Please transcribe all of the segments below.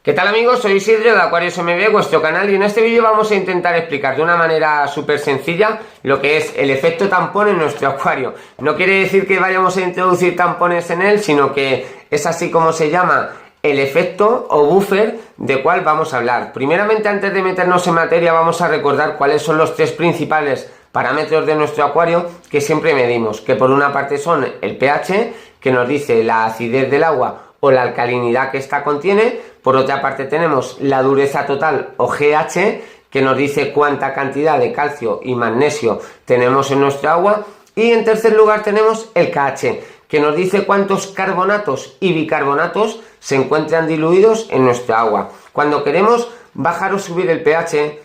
¿Qué tal amigos? Soy Isidro de Aquarius MB, vuestro canal, y en este vídeo vamos a intentar explicar de una manera súper sencilla lo que es el efecto tampón en nuestro acuario. No quiere decir que vayamos a introducir tampones en él, sino que es así como se llama el efecto o buffer de cual vamos a hablar. Primeramente, antes de meternos en materia, vamos a recordar cuáles son los tres principales parámetros de nuestro acuario que siempre medimos, que por una parte son el pH, que nos dice la acidez del agua o la alcalinidad que ésta contiene. Por otra parte tenemos la dureza total o GH, que nos dice cuánta cantidad de calcio y magnesio tenemos en nuestra agua. Y en tercer lugar tenemos el KH, que nos dice cuántos carbonatos y bicarbonatos se encuentran diluidos en nuestra agua. Cuando queremos bajar o subir el pH,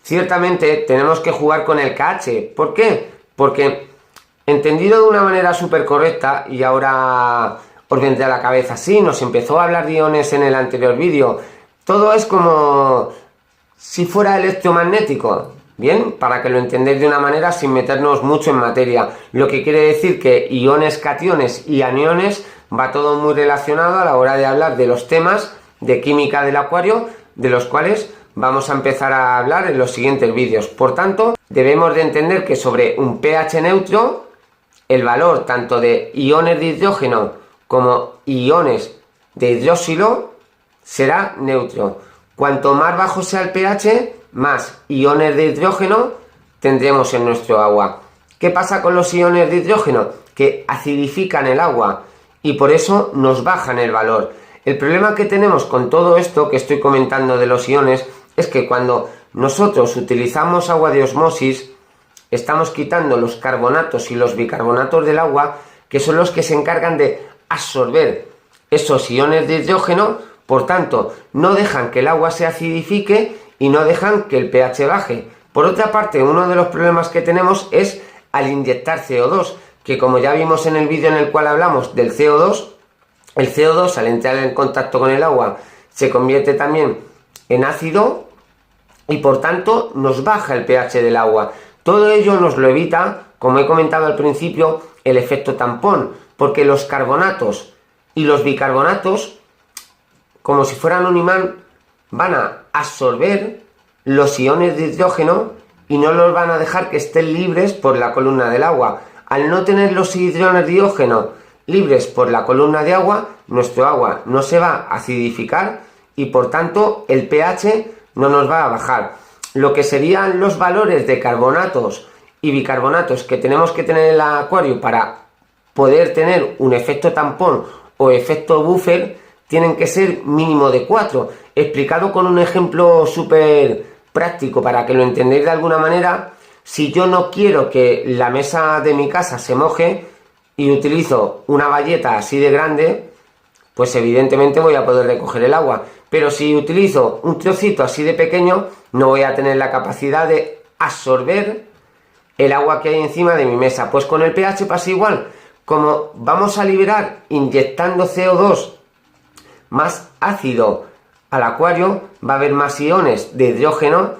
ciertamente tenemos que jugar con el KH. ¿Por qué? Porque, entendido de una manera súper correcta, y ahora os vendrá a la cabeza, sí, nos empezó a hablar de iones en el anterior vídeo, todo es como si fuera electromagnético, bien, para que lo entendáis de una manera sin meternos mucho en materia, lo que quiere decir que iones, cationes y aniones va todo muy relacionado a la hora de hablar de los temas de química del acuario, de los cuales vamos a empezar a hablar en los siguientes vídeos. Por tanto, debemos de entender que sobre un pH neutro, el valor tanto de iones de hidrógeno como iones de hidroxilo será neutro. Cuanto más bajo sea el pH, más iones de hidrógeno tendremos en nuestro agua. ¿Qué pasa con los iones de hidrógeno? Que acidifican el agua y por eso nos bajan el valor. El problema que tenemos con todo esto que estoy comentando de los iones es que cuando nosotros utilizamos agua de osmosis, estamos quitando los carbonatos y los bicarbonatos del agua, que son los que se encargan de absorber esos iones de hidrógeno. Por tanto, no dejan que el agua se acidifique y no dejan que el pH baje. Por otra parte, uno de los problemas que tenemos es al inyectar CO2, que como ya vimos en el vídeo en el cual hablamos del CO2, el CO2 al entrar en contacto con el agua se convierte también en ácido y por tanto nos baja el pH del agua. Todo ello nos lo evita, como he comentado al principio, el efecto tampón, porque los carbonatos y los bicarbonatos, como si fueran un imán, van a absorber los iones de hidrógeno y no los van a dejar que estén libres por la columna del agua. Al no tener los iones de hidrógeno libres por la columna de agua, nuestro agua no se va a acidificar y por tanto el pH no nos va a bajar. Lo que serían los valores de carbonatos y bicarbonatos que tenemos que tener en el acuario para poder tener un efecto tampón o efecto buffer, tienen que ser mínimo de 4. Explicado con un ejemplo súper práctico para que lo entendáis de alguna manera, si yo no quiero que la mesa de mi casa se moje y utilizo una bayeta así de grande, pues evidentemente voy a poder recoger el agua. Pero si utilizo un trocito así de pequeño, no voy a tener la capacidad de absorber el agua que hay encima de mi mesa. Pues con el pH pasa igual. Como vamos a liberar inyectando CO2 más ácido al acuario, va a haber más iones de hidrógeno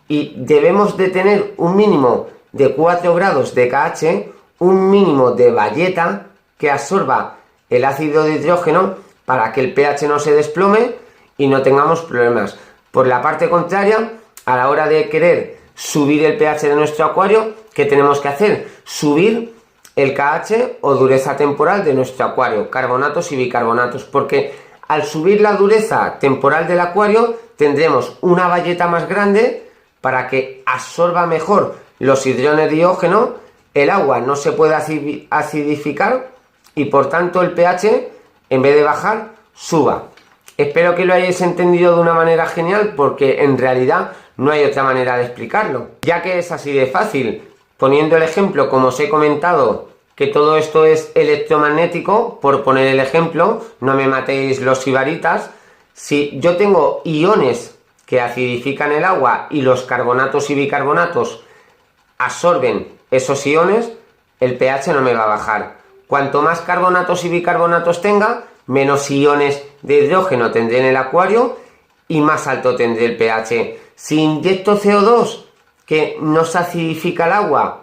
y debemos de tener un mínimo de 4 grados de KH, un mínimo de bayeta que absorba el ácido de hidrógeno para que el pH no se desplome y no tengamos problemas. Por la parte contraria, a la hora de querer subir el pH de nuestro acuario, ¿qué tenemos que hacer? Subir el KH o dureza temporal de nuestro acuario, carbonatos y bicarbonatos, porque al subir la dureza temporal del acuario tendremos una bayeta más grande para que absorba mejor los iones de hidrógeno, el agua no se puede acidificar y por tanto el pH, en vez de bajar, suba. Espero que lo hayáis entendido de una manera genial, porque en realidad no hay otra manera de explicarlo, ya que es así de fácil. Poniendo el ejemplo, como os he comentado, que todo esto es electromagnético, por poner el ejemplo, no me matéis los sibaritas. Si yo tengo iones que acidifican el agua y los carbonatos y bicarbonatos absorben esos iones, el pH no me va a bajar. Cuanto más carbonatos y bicarbonatos tenga, menos iones de hidrógeno tendré en el acuario y más alto tendré el pH. Si inyecto CO2 que nos acidifica el agua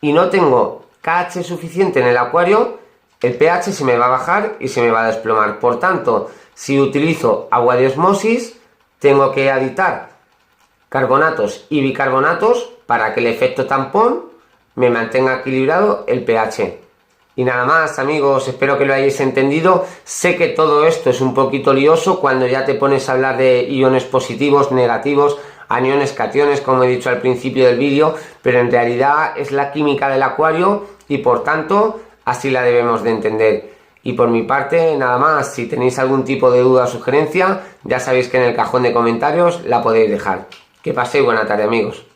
y no tengo KH suficiente en el acuario, el pH se me va a bajar y se me va a desplomar. Por tanto, si utilizo agua de osmosis, tengo que aditar carbonatos y bicarbonatos para que el efecto tampón me mantenga equilibrado el pH. Y nada más, amigos, espero que lo hayáis entendido. Sé que todo esto es un poquito lioso cuando ya te pones a hablar de iones positivos, negativos, aniones, cationes, como he dicho al principio del vídeo, pero en realidad es la química del acuario y por tanto así la debemos de entender. Y por mi parte, nada más, si tenéis algún tipo de duda o sugerencia, ya sabéis que en el cajón de comentarios la podéis dejar. Que paséis buena tarde, amigos.